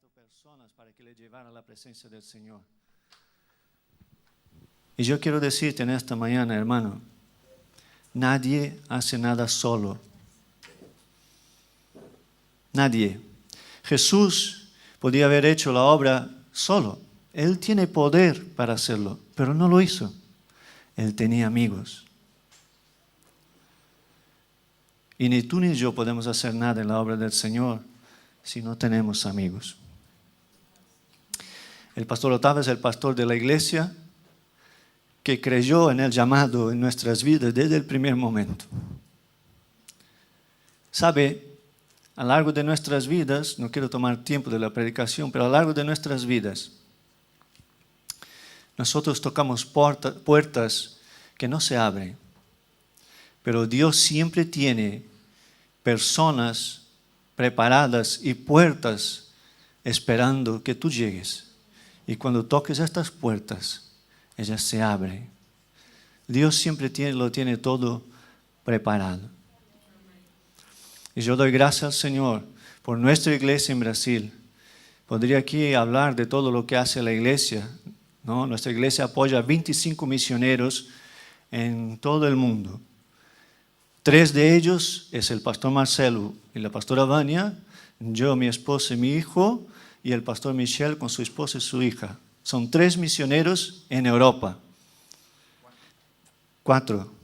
personas para que le llevaran a la presencia del Señor. Y yo quiero decirte en esta mañana, hermano, nadie hace nada solo. Nadie. Jesús podía haber hecho la obra solo. Él tiene poder para hacerlo, pero no lo hizo. Él tenía amigos. Y ni tú ni yo podemos hacer nada en la obra del Señor si no tenemos amigos. El pastor Otávio es el pastor de la iglesia que creyó en el llamado en nuestras vidas desde el primer momento. ¿Sabe? A lo largo de nuestras vidas, no quiero tomar tiempo de la predicación, pero a lo largo de nuestras vidas, nosotros tocamos puertas que no se abren. Pero Dios siempre tiene personas preparadas y puertas esperando que tú llegues. Y cuando toques estas puertas, ellas se abren. Dios siempre lo tiene todo preparado. Y yo doy gracias al Señor por nuestra iglesia en Brasil. Podría aquí hablar de todo lo que hace la iglesia, ¿no? Nuestra iglesia apoya a 25 misioneros en todo el mundo. 3 de ellos es el pastor Marcelo y la pastora Vania, yo, mi esposa y mi hijo, y el pastor Michel con su esposa y su hija. Son 3 misioneros en Europa. 4.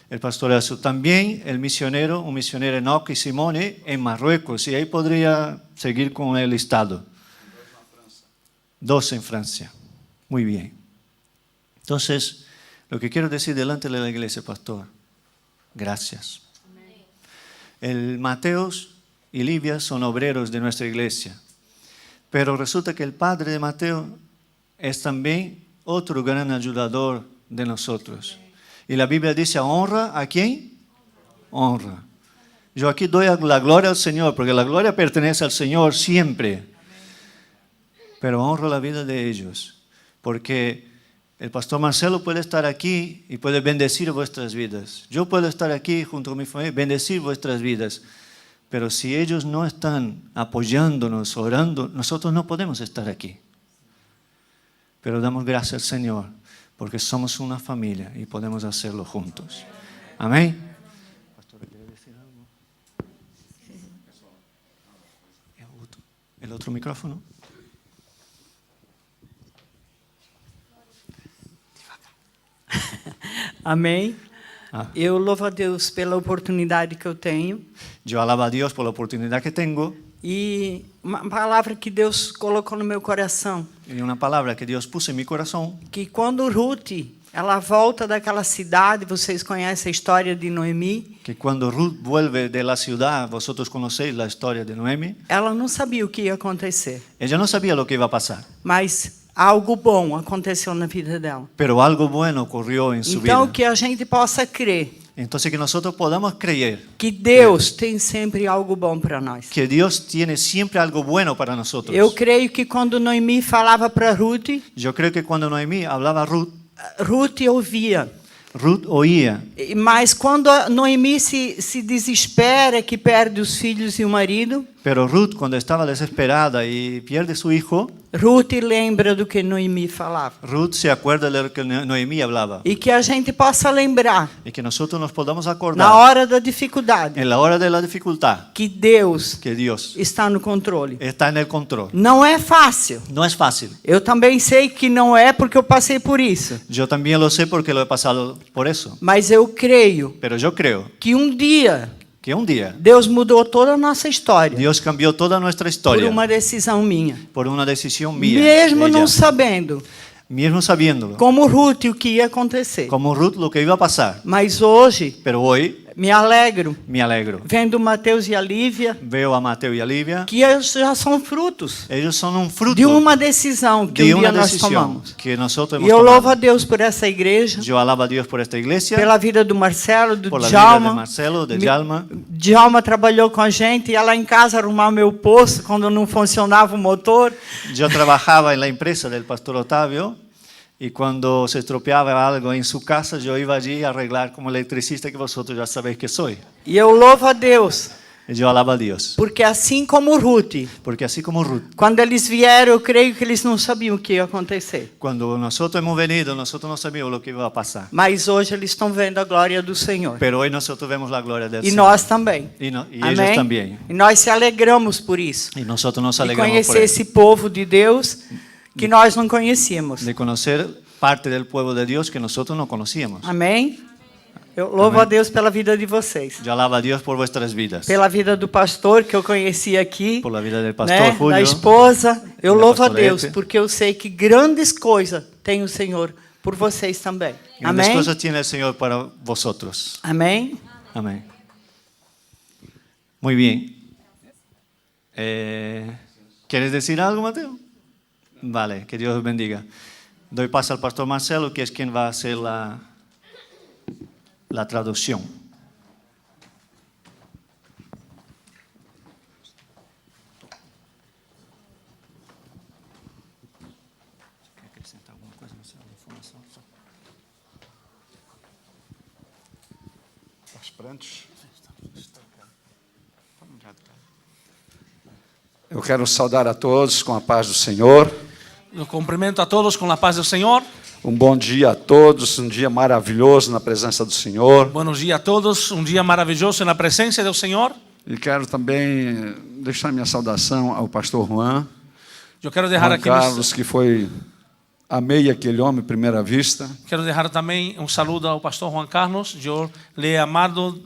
El pastor Elcio también, un misionero Enoch y Simone en Marruecos, y ahí podría seguir con el listado. 2 en Francia. Muy bien. Entonces, lo que quiero decir delante de la iglesia, pastor, gracias. El Mateos y Livia son obreros de nuestra iglesia, pero resulta que el padre de Mateo es también otro gran ayudador de nosotros. Y la Biblia dice, ¿honra a quién? Honra. Yo aquí doy la gloria al Señor, porque la gloria pertenece al Señor siempre. Pero honro la vida de ellos, porque el pastor Marcelo puede estar aquí y puede bendecir vuestras vidas. Yo puedo estar aquí junto con mi familia, bendecir vuestras vidas. Pero si ellos no están apoyándonos, orando, nosotros no podemos estar aquí. Pero damos gracias al Señor, porque somos una familia y podemos hacerlo juntos. Amén. Pastor, ¿quiere decir algo? ¿El otro micrófono? Amém. Eu louvo a Deus pela oportunidade que eu tenho. Eu alabo a Deus pela oportunidade que tenho. E uma palavra que Deus colocou no meu coração. E uma palavra que Deus pôs em meu coração. Que quando Ruth, ela volta daquela cidade, vocês conhecem a história de Noemi? Que quando Ruth vuelve de la ciudad, vosotros conocéis a história de Noemi? Ela não sabia o que ia acontecer. Ella não sabia o que ia passar. Mas algo bom aconteceu na vida dela. Pero algo bueno ocurrió en su vida. Então que a gente possa crer. Entonces que nosotros podamos creer que Deus tem sempre algo bom para nós. Que Dios tiene siempre algo bueno para nosotros. Eu creio que quando Noemi falava para Ruth, yo creo que cuando Noemi hablaba a Ruth, Ruth ouvia. Ruth oía. Mas quando Noemi se desespera, que perde os filhos e o marido, pero Ruth cuando estaba desesperada y pierde su hijo, Ruth lembra do que Noemi falava. Ruth se acuerda de lo que Noemi hablaba. E que a gente possa lembrar. Y que nosotros nos podamos acordar. Na hora da dificuldade. En la hora de la dificultad. Que Deus está no controle. Está en el control. Não é fácil. No es fácil. Eu também sei que não é porque eu passei por isso. Yo también lo sé porque lo he pasado por eso. Mas eu creio. Pero yo creo. Que dia que um dia Deus mudou toda a nossa história. Deus cambiou toda a nossa história. Por uma decisão minha. Por uma decisão minha. Mesmo não sabendo. Mesmo sabendo. Como Ruth o que ia acontecer. Como Ruth o que ia passar. Mas hoje. Pero hoje. Me alegro. Me alegro. Vendo Mateus e a Lívia. Veo a Mateus e a Lívia. Que já são frutos. Eles são um fruto. De uma decisão que um dia nós tomamos. Que nós tomamos. E eu louvo a Deus por essa igreja. Eu alabo a Deus por esta igreja. Pela vida do Marcelo, do por Djalma. Vida de Marcelo, de Djalma. Djalma trabalhou com a gente, ia lá em casa arrumar meu poço quando não funcionava o motor. Eu trabalhava na empresa do pastor Otávio. Y cuando se estropeaba algo en su casa, yo iba allí a arreglar como electricista, que vosotros ya sabéis que soy. E eu louvo a Deus. E eu alabo a Deus. Porque assim como Ruth, Porque assim como Ruth, quando eles vieram, eu creio que eles não sabiam o que ia acontecer. quando nosotros hemos venido, nosotros no sabíamos lo que iba a pasar. Mas hoje eles estão vendo a glória do Senhor. Pero hoy nosotros vemos la gloria del E Señor. nós também. Y ellos Amém? también. E nós se alegramos por isso. Y nosotros nos De alegramos por conhecer eso. esse povo de Deus que nós não conhecíamos. De conocer parte del pueblo de Dios que nosotros no conocíamos. Amém? Eu louvo Amém. a Deus pela vida de vocês. Yo alabo a Dios por vuestras vidas. Pela vida do pastor que eu conheci aqui. Por la vida del pastor Né? Julio. Da esposa. Eu da louvo a pastorete. Deus porque eu sei que grandes coisas tem o Senhor por vocês também. Grandes Amém? cosas tiene el Señor para vosotros. Amém? Amén. Muy bien. ¿Quieres decir algo, Mateo? Vale, que Dios os bendiga. Doy paso al pastor Marcelo, que es quien va a hacer la traducción. Eu quero saudar a todos com a paz do Senhor. Los cumplimento a todos con la paz del Señor. Bom dia a todos, dia maravilhoso na presença do Senhor. Buenos días a todos, un día maravilloso en la presencia del Señor. E quero também deixar minha saudação ao pastor Juan, Yo quiero dejar Juan aquí Carlos, que foi, amei aquele homem à primeira vista. quiero dejar también un saludo al pastor Juan Carlos. Yo le he amado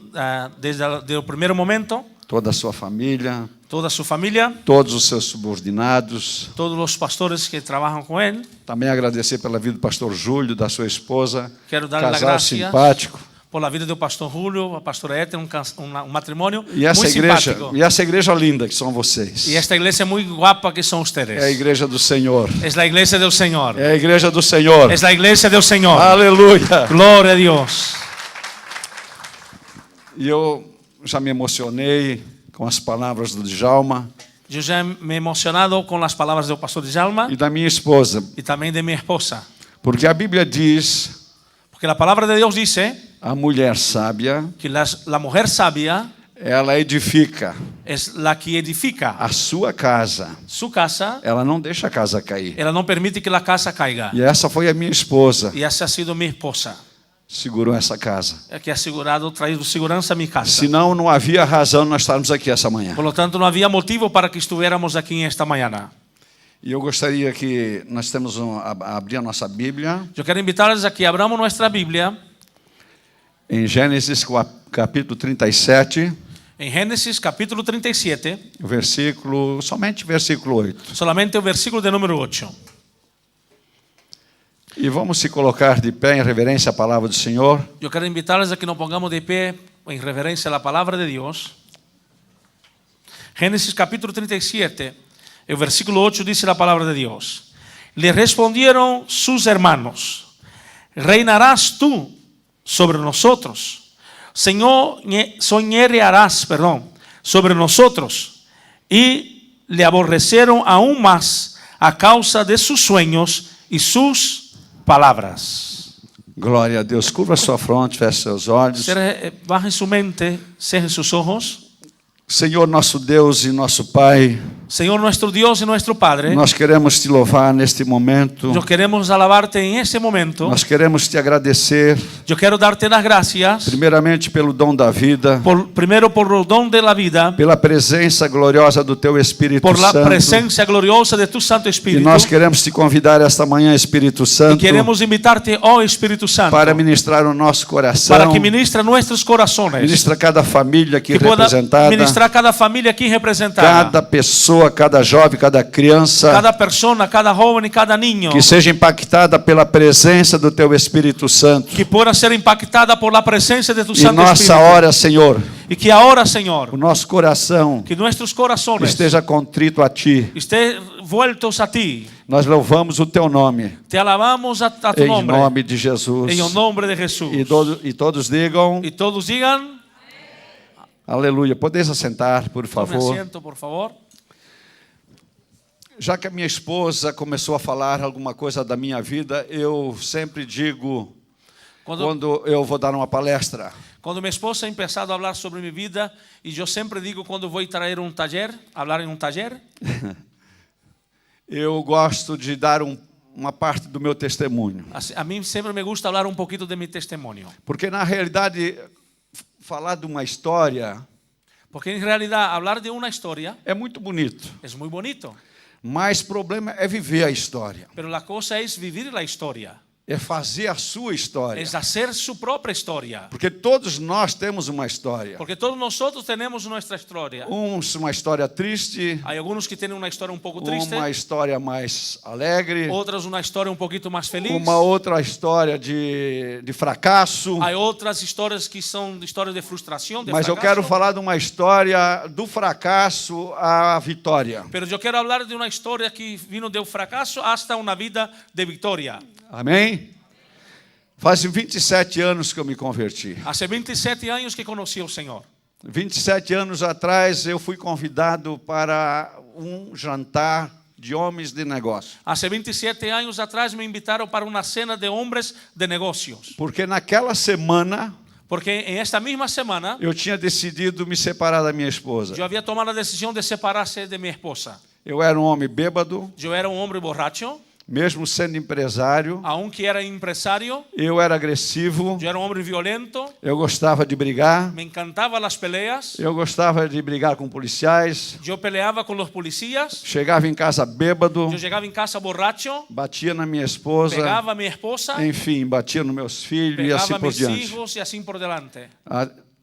desde el primer momento, Toda a sua família, toda su familia, todos os seus subordinados. todos los pastores que trabajan con él. Também agradecer pela vida do pastor Júlio, da sua esposa, Quero dar las casal gracias simpático. por la vida del pastor Julio, a pastora Ethel, un matrimonio E essa muy igreja, simpático. e essa igreja linda que são vocês. Y esta iglesia muy guapa que son É a ustedes. igreja do Senhor. Es la iglesia del Señor. É a igreja do Senhor. Es la iglesia del Señor. Aleluia. Gloria a Dios. E eu já me emocionei com as palavras do Djalma Yo ya me he emocionado con las palabras del pastor Djalma e da minha esposa, y también de mi esposa. porque a Bíblia diz: Porque la palabra de Dios dice a mulher sábia, que la mujer sabia ela edifica es la que edifica a sua casa. su casa. Ela não deixa a casa cair. Ella no permite que la casa caiga. E essa foi a minha esposa, Y esa ha sido mi esposa, segurou essa casa. que ha asegurado, traído seguridad a mi casa. Senão não havia razão nós estarmos aqui essa manhã. Por lo tanto, no había motivo para que estuviéramos aquí esta mañana. E eu gostaria que nós temos a abrir a nossa Bíblia Yo quiero invitarles a que abramos nuestra Biblia em Gênesis capítulo 37, en Génesis capítulo 37, somente versículo 8. solamente el versículo de número 8. E vamos se colocar de pé em reverência à palavra do Senhor. Yo quiero invitarles a que nos pongamos de pie en reverencia a la palabra de Dios. Génesis capítulo 37, el versículo 8 dice la palabra de Dios. Le respondieron sus hermanos: reinarás tú sobre nosotros, soñarás, sobre nosotros. Y le aborrecieron aún más a causa de sus sueños y sus palabras. Glória a Deus. Curva sua fronte, feche seus olhos. Baje su mente, cierre sus ojos. Senhor, nosso Deus e nosso Pai, Señor nuestro Dios y nuestro Padre, nós queremos te louvar neste momento. yo queremos alabarte en este momento. Nós queremos te agradecer, Yo quiero darte las gracias, primeiramente pelo dom da vida, primero por el don de la vida, pela presença gloriosa do Teu Espírito por la Santo. presencia gloriosa de tu Santo E Espíritu. nós queremos te convidar esta manhã, Espírito Y Santo, queremos invitarte, oh Espíritu Santo, para ministrar o nosso coração, para que ministra nuestros corazones, ministra cada família aqui que pueda representada, ministrar cada familia aquí representada, cada pessoa, cada jovem, cada criança, cada persona, cada joven y cada niño, que seja impactada pela presença do Teu Espírito Santo. que pueda ser impactada por la presencia de tu E Santo nossa Espíritu. hora, Senhor, Y que ahora, Señor, o nosso coração que nuestros corazones esteja contrito a Ti. estén vueltos a ti. Nós louvamos o Teu nome, Te alabamos a tu em nombre, nome de Jesus. en el nombre de Jesús. E todos digam, Y todos digan, aleluia. Podeis assentar, por tome favor. asiento, por favor. Já que a minha esposa começou a falar alguma coisa da minha vida, eu sempre digo quando eu vou dar uma palestra. Cuando mi esposa ha empezado a hablar sobre mi vida, y yo siempre digo cuando voy a traer un taller, hablar en un taller, Eu gosto de dar uma parte do meu testemunho. a mí siempre me gusta hablar un poquito de mi testimonio. Porque, na realidade, falar de uma história Porque en realidad hablar de una historia é muito bonito. es muy bonito, Mas o problema é viver a história. pero la cosa es vivir la historia, É fazer a sua história. es hacer su propia historia. Porque todos nós temos uma história. Porque todos nosotros tenemos nuestra historia. Uns uma história triste, Hay algunos que tienen una historia un poco triste, uma história mais alegre, otras una historia un poquito más feliz. uma outra história de fracasso. Hay otras historias que son historias de frustración, de Mas eu fracaso. quero falar de uma história do fracasso à vitória. Pero yo quiero hablar de una historia que vino del fracaso hasta una vida de victoria. Amém? Faz 27 anos que eu me converti. Hace 27 años que conocí al Señor. 27 anos atrás eu fui convidado para um jantar de homens de negócio. Hace 27 años atrás me invitaron para una cena de hombres de negocios. Porque naquela semana Porque en esta misma semana eu tinha decidido me separar da minha esposa. yo había tomado la decisión de separarse de mi esposa. Eu era um homem bêbado, Yo era un hombre borracho, mesmo sendo empresário. aunque era empresario. Eu era agressivo, Yo era un hombre violento, eu gostava de brigar, me encantaban las peleas, eu gostava de brigar com policiais. yo peleaba con los policías, Chegava em casa bêbado, yo llegaba en casa borracho, batia na minha esposa, pegaba a mi esposa, enfim, batia nos meus filhos e pegaba assim a por mis diante. hijos y así por delante.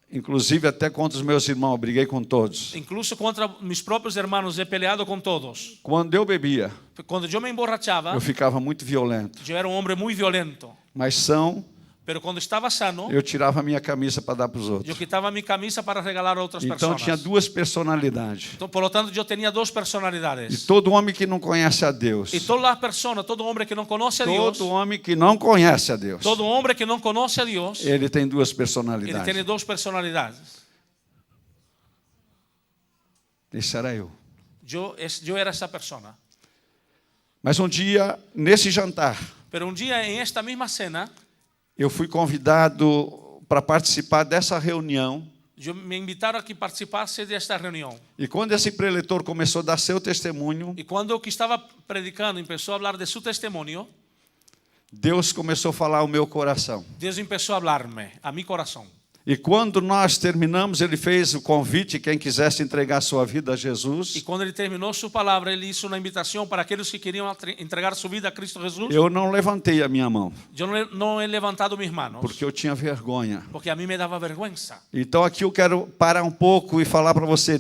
Inclusive até contra os meus irmãos, eu briguei com todos. Incluso contra mis propios hermanos he peleado con todos. Quando eu bebia, Cuando yo me emborrachaba, eu ficava muito violento. yo era un hombre muy violento. Mas são, Pero cuando estaba sano, eu tirava a minha camisa para dar para os yo outros. quitaba mi camisa para regalar a otras Então personas. tinha duas personalidades. Por lo tanto, yo tenía dos E personalidades. todo homem que não conhece a Deus, Y todas las personas, todo hombre que no conoce a Dios, todo homem que não conhece a Deus, todo hombre que no conoce a Dios, ele tem duas él personalidades. tiene dos personalidades. Esse era eu. Yo era esa persona. Mas um dia, nesse jantar, Pero un día en esta misma cena, eu fui convidado para participar dessa reunião. me invitaron a que participase de esta reunión. E quando esse preletor começou a dar seu testemunho, Y cuando el que estaba predicando empezó a hablar de su testimonio, Deus começou a falar ao meu coração. Dios empezó a hablarme a mi corazón. E quando nós terminamos, ele fez o convite, quem quisesse entregar sua vida a Y Jesus. cuando él terminó su palabra, él hizo una invitación para aquellos que querían entregar su vida a Cristo Jesús. Eu não levantei a minha mão, Yo no he levantado mis manos porque eu tinha vergonha. porque a mí me daba vergüenza. Então aqui eu quero parar um pouco e falar para você,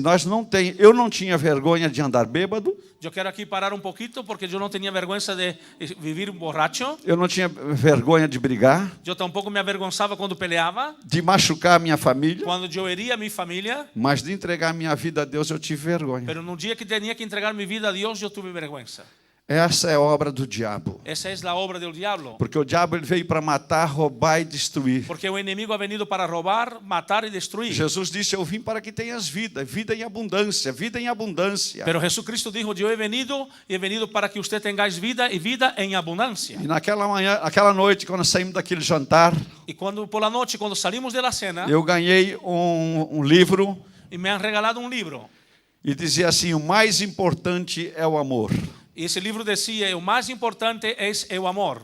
eu não tinha vergonha de andar bêbado, Yo quiero aquí parar un poquito porque yo no tenía vergüenza de vivir borracho. eu não tinha vergonha de brigar, Yo tampoco me avergonzaba cuando peleaba, de machucar a minha família, cuando yo hería a mi familia. mas de entregar minha vida a Deus eu tive vergonha. Pero en un día que tenía que entregar mi vida a Dios, yo tuve vergüenza. Essa é obra do diabo, Esa es la obra del diablo. porque o diabo ele veio para matar, roubar e destruir. Porque el enemigo ha venido para robar, matar y destruir. Jesus disse, eu vim para que tenhas vida, vida em abundância, vida em abundância. Pero Jesucristo dijo, yo he venido para que usted tengáis vida y vida en abundancia. E naquela noite, quando saímos daquele jantar, Y cuando por la noche, cuando salimos de la cena, eu ganhei um livro y me han regalado un libro. e dizia assim, o mais importante é o amor. Y ese libro decía, el más importante es el amor.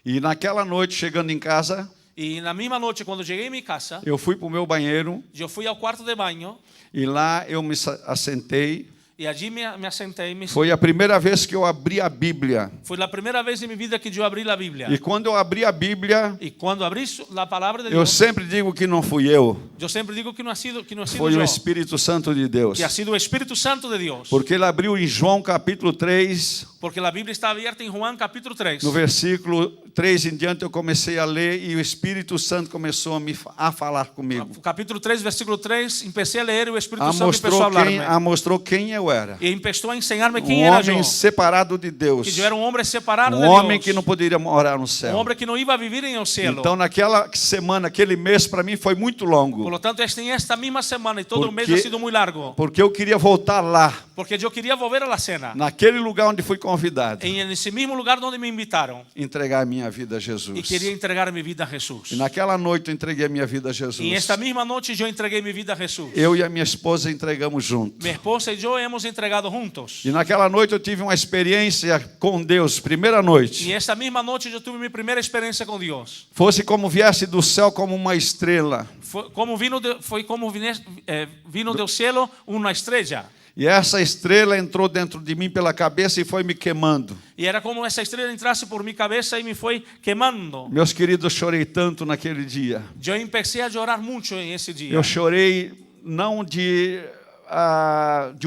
E naquela noite, chegando em casa, Y en la misma noche, cuando llegué a mi casa, eu fui para o meu banheiro yo fui al cuarto de baño e lá eu me assentei. y allí me asenté. Foi a primeira vez que eu abri a Bíblia. Fue la primera vez en mi vida que yo abrí la Biblia. E quando eu abri a Bíblia, Y cuando abrí la palabra de eu Dios, sempre digo que não fui eu, yo siempre digo que no ha sido foi yo, o Espírito Santo de Deus. que ha sido el Espíritu Santo de Dios. Porque ele abriu em João capítulo 3, Porque la Biblia está abierta en Juan capítulo 3. no versículo 3 em diante eu comecei a ler e o Espírito Santo começou a falar comigo. Capítulo 3, versículo 3, empecé a leer y el Espíritu Santo empezó a hablarme. Mostrou quem eu era. Y empezó a enseñarme Um quién era yo. homem separado de Deus. Que yo era un hombre separado Um de homem Dios. que não poderia morar no Un céu. hombre que no iba a vivir en el cielo. Então naquela semana, aquele mês para mim foi muito Por longo. lo tanto, en esta misma semana y todo el mes Porque- ha sido muy largo. Porque eu queria voltar lá. Porque yo quería volver a la cena. naquele lugar onde fui convidado, En ese mismo lugar donde me invitaron. entregar a minha vida a Y Jesus. quería entregar mi vida a Jesús. E naquela noite eu entreguei a minha vida a Y Jesus. esta misma noche yo entregué mi vida a Jesús. Eu e a minha esposa entregamos juntos. Mi esposa y yo hemos entregado juntos. E naquela noite eu tive uma experiência com Deus, primeira noite. Y esta misma noche yo tuve mi primera experiencia con Dios. Fosse como viesse do céu como uma estrela. Fue como vino del cielo una estrella. E essa estrela entrou dentro de mim pela cabeça e foi me queimando. Y era como esa estrella entrase por mi cabeza y me fue quemando. Meus queridos, eu chorei tanto naquele dia. Yo empecé a llorar mucho en ese día. Eu chorei não de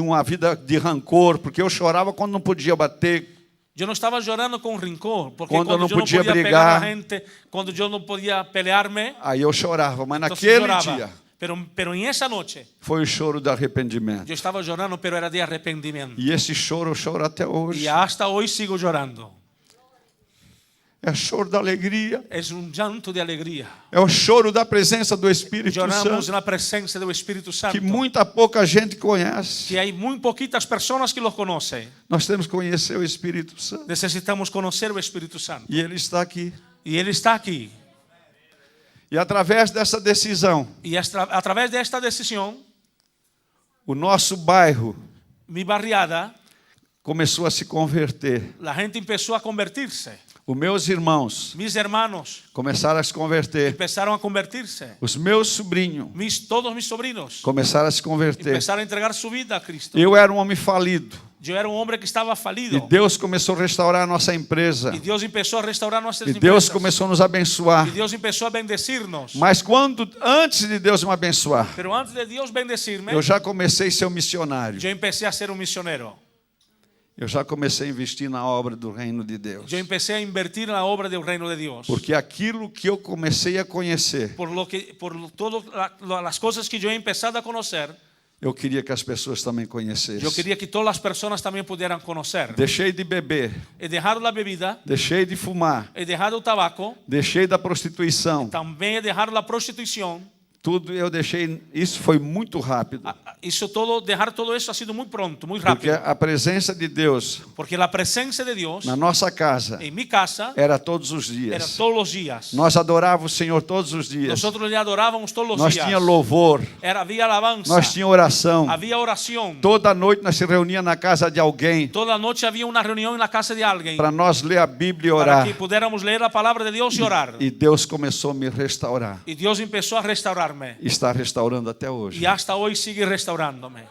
uma vida de rancor, porque eu chorava quando não podia bater. Yo no estaba llorando con rencor, porque Cuando cuando no yo no podía podía pegar brigar. a la gente, cuando yo no podía pelearme, Aí eu chorava, mas entonces naquele lloraba. dia Pero en esa noche foi o choro do arrependimento. yo estaba llorando, pero era de arrepentimiento. E esse choro eu choro até hoje. Y hasta hoy sigo llorando. É choro da alegria. Es un llanto de alegría. É o choro da presença do Espírito Lloramos Santo, en la presencia del Espíritu Santo, que muita pouca gente conhece. que hay muy poquitas personas que los conocen. Nós temos que conhecer o Espírito Santo. Necesitamos conocer el Espíritu Santo. E Ele está aqui. Y Él está aquí. E através dessa decisão, Y a través de esta decisión, o nosso bairro mi barriada, começou a se converter. la gente empezó a convertirse. Os meus irmãos Mis hermanos começaram a se converter. empezaron a convertirse. Os meus sobrinhos Todos mis sobrinos começaram a se converter. empezaron a entregar su vida a Cristo. Eu era um homem falido. Yo era un hombre que estaba E falido. Deus começou a restaurar a nossa empresa. Y Dios empezó a restaurar nuestras E Deus empresas. começou a nos abençoar. Y Dios empezó a bendecirnos. Mas antes de Deus me abençoar, Pero antes de Dios bendecirme, eu já comecei a ser um missionário. yo empecé a ser un misionero. Eu já comecei a investir na obra do reino de Deus. Yo empecé a invertir en la obra del reino de Dios. Porque aquilo que eu comecei a conhecer, Por todas las cosas que yo he empezado a conocer, eu queria que as pessoas também yo conhecessem. quería que todas las personas también pudieran conocer. Deixei de beber, He dejado la bebida, deixei de fumar, he dejado el tabaco, deixei da prostituição. también he dejado la prostitución. Tudo eu deixei, isso foi muito rápido. Dejar todo eso ha sido muy pronto, muy Porque rápido. a presença de Deus Porque la presencia de Dios na nossa casa en mi casa era todos os era dias. todos los días. Nós adorávamos o Senhor todos os dias. Nosotros le adorábamos todos los Nós días. tinha louvor, Había alabanza, nós tinha oração. había oración. Toda noite nós se reunia na casa de alguém Toda noche había una reunión en la casa de alguien para nós ler a Bíblia e para orar. que pudiéramos leer la palabra de Dios y orar. E Deus começou a me restaurar. Y Dios empezó a restaurarme. E está restaurando até hoje. Y hasta hoy sigue restaurándome.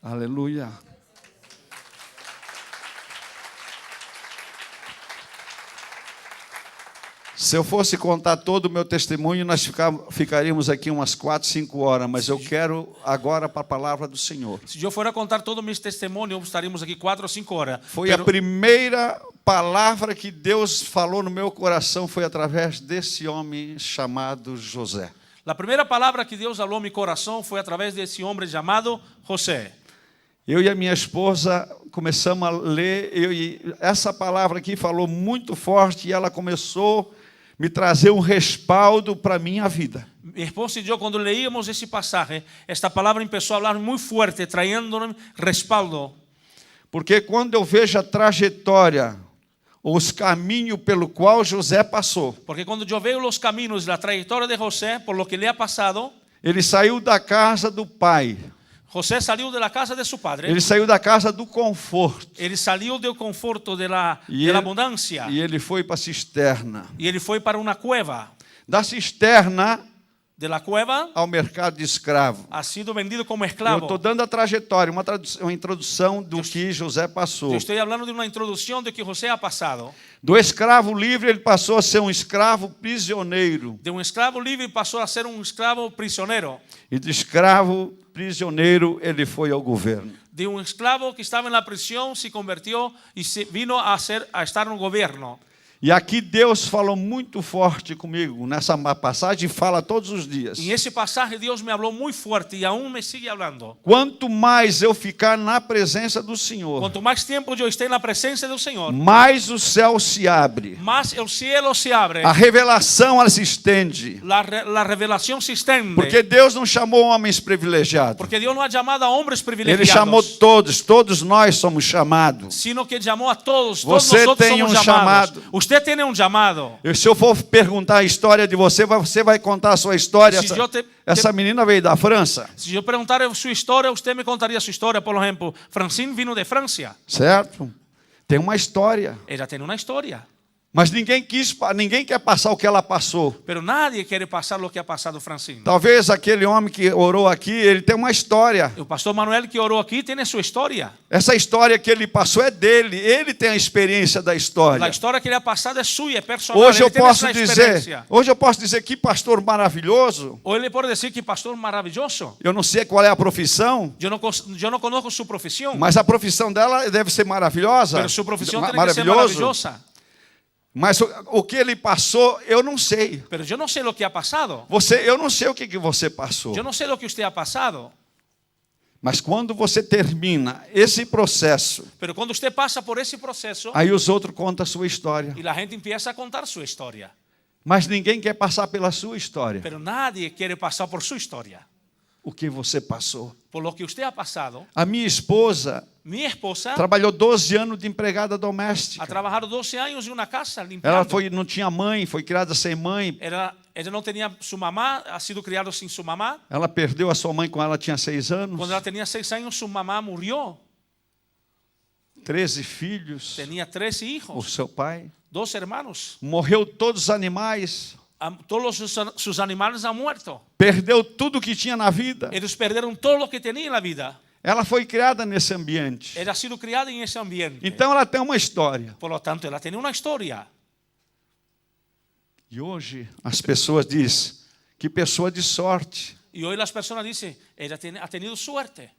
Aleluia. Se eu fosse contar todo o meu testemunho, nós ficaríamos aqui umas 4, 5 horas, mas eu quero agora para a palavra do Senhor. Si yo fuera a contar todos mis testimonios, estaríamos aquí 4 o 5 horas. Foi a primeira palavra que Deus falou no meu coração, foi através desse homem chamado José. La primera palabra que Dios habló en mi corazón fue a través de ese hombre llamado José. Eu e a minha esposa começamos a ler, essa palavra aqui falou muito forte e ela começou a me trazer um respaldo para a minha vida. Mi esposa y yo, cuando leíamos ese pasaje, esta palabra empezó a hablar muy fuerte, trayéndonos respaldo. Porque quando eu vejo a trajetória, os caminhos pelo qual José passou, Porque cuando yo veo los caminos y la trayectoria de José, por lo que le ha pasado, ele saiu da casa do pai, José salió de la casa de su padre. ele saiu da casa do conforto, Él salió del conforto de la abundancia. e ele foi para a cisterna. Y él fue para una cueva. Da cisterna De la cueva ao mercado de escravo. ha sido vendido como Eu esclavo. estou dando a trajetória, uma introdução do que José passou. Yo estoy hablando de una introducción de que José ha pasado. Do escravo livre, ele passou a ser um escravo prisioneiro. De un esclavo libre pasó a ser un esclavo prisionero. E de escravo prisioneiro, ele foi ao governo. De un esclavo que estaba en la prisión se convirtió y vino a estar en un gobierno. E aqui Deus falou muito forte comigo nessa passagem e fala todos os dias. En ese pasaje Dios me habló muy fuerte y aún me sigue hablando. Quanto mais eu ficar na presença do Senhor, Cuanto más tiempo yo esté en la presencia del Señor, mais o céu se abre. más el cielo se abre, A revelação ela se estende. la revelación se extiende. Porque Deus não chamou homens privilegiados. Porque Dios no ha llamado a hombres Ele privilegiados, chamou todos nós somos chamados. sino que llamó a todos. Todos Você nosotros tem somos um llamados. chamado. Usted tiene un llamado. E se eu for perguntar a história de você vai contar a sua história. Se eu Essa menina veio da França, Si yo preguntara su historia, usted me contaría su historia. Por ejemplo, Francine vino de Francia. certo? Tem uma história. Ella tiene una historia. Mas ninguém quer passar o que ela passou. Pero nadie quiere pasar lo que ha pasado Francine. Talvez aquele homem que orou aqui, ele tem uma história. El pastor Manuel que oró aquí tiene su historia. Essa história que ele passou é dele. Ele tem a experiência da história. La historia que le ha pasado es suya, es personal. Hoje Él eu tiene posso esa dizer, experiencia. que pastor maravilhoso. Hoy le puedo decir que pastor maravilloso. Eu não sei qual é a profissão, Yo no conozco su profesión, mas a profissão dela deve ser maravilhosa. pero su profesión tiene que ser maravillosa. Mas o que ele passou, eu não sei. Pero yo no sé lo que ha pasado. Eu não sei o que você passou. Yo no sé lo que usted ha pasado. Mas quando você termina esse processo, Pero cuando usted pasa por ese proceso aí os outros contam a sua história. y la gente empieza a contar su historia. Mas ninguém quer passar pela sua história. Pero nadie quiere pasar por su historia. O que você passou. Por lo que usted ha pasado, A minha esposa mi esposa trabalhou 12 anos de empregada ha doméstica. trabajado 12 años en una casa Ela limpiando. não tinha mãe, foi criada sem mãe. Ella no tenía su mamá, ha sido criado sin su mamá. Ela perdeu a sua mãe quando ela tinha 6 anos. Cuando ella tenía 6 años, su mamá murió. 13 filhos. Tenía 13 O hijos, seu pai. 2 hermanos. Morreu todos os animais. Todos sus animales han muerto. Perdeu tudo que tinha na vida. Ellos perdieron todo lo que tenían en la vida. Ela foi criada nesse ambiente. Ella ha sido criada en ese ambiente. Então ela tem uma história. Por lo tanto, ella tiene una historia. E hoje as pessoas dizem que pessoa de sorte. Y hoy las personas dicen, ella ha tenido suerte.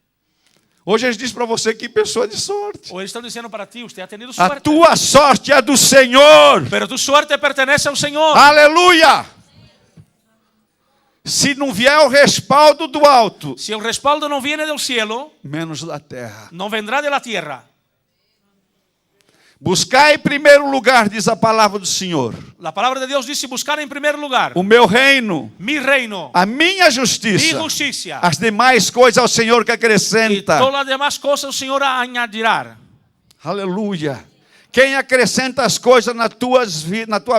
Hoje eles dizem para você que pessoa de sorte. Hoy están diciendo para ti, usted ha tenido A suerte. tua sorte é do Senhor. Pero tu suerte pertenece al Señor. Aleluia! Se não vier o respaldo do alto, Si el respaldo no viene del cielo, menos da terra. no vendrá de la tierra. Buscar em primeiro lugar, diz a palavra do Senhor, La palabra de Dios dice buscar en primer lugar o meu reino, mi reino, a minha mi justiça. justicia. As demais coisas ao Senhor que Y acrescenta. todas las demás cosas el Señor añadirá. Aleluia. Quem acrescenta as coisas na tua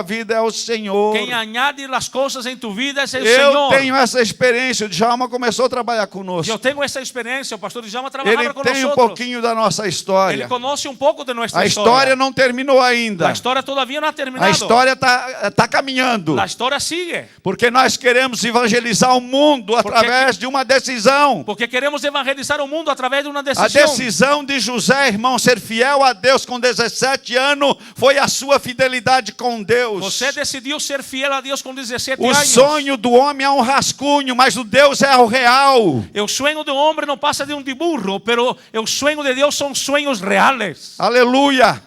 vida é o Senhor. Quien añade las cosas en tu vida es el Eu Señor. tenho essa experiência. O Djalma começou a trabalhar conosco. Yo tengo esa experiencia. El pastor Djalma trabajaba Ele con tem um nosotros. pouquinho da nossa Él história. conoce un poco de nuestra A história não terminou ainda. La historia todavía no ha terminado. A história está caminhando. La historia sigue. Porque nós queremos evangelizar o mundo através de uma decisão. Porque queremos evangelizar o mundo a través de una A decisión. decisão de José, irmão, ser fiel a Deus com 17 anos foi a sua fidelidade com Deus. José decidió ser fiel a Dios con 17 O años. sonho do homem é um rascunho, mas o Deus é o real. El sueño de un hombre no pasa de un dibujo, pero el sueño de Dios son sueños reales. Aleluia.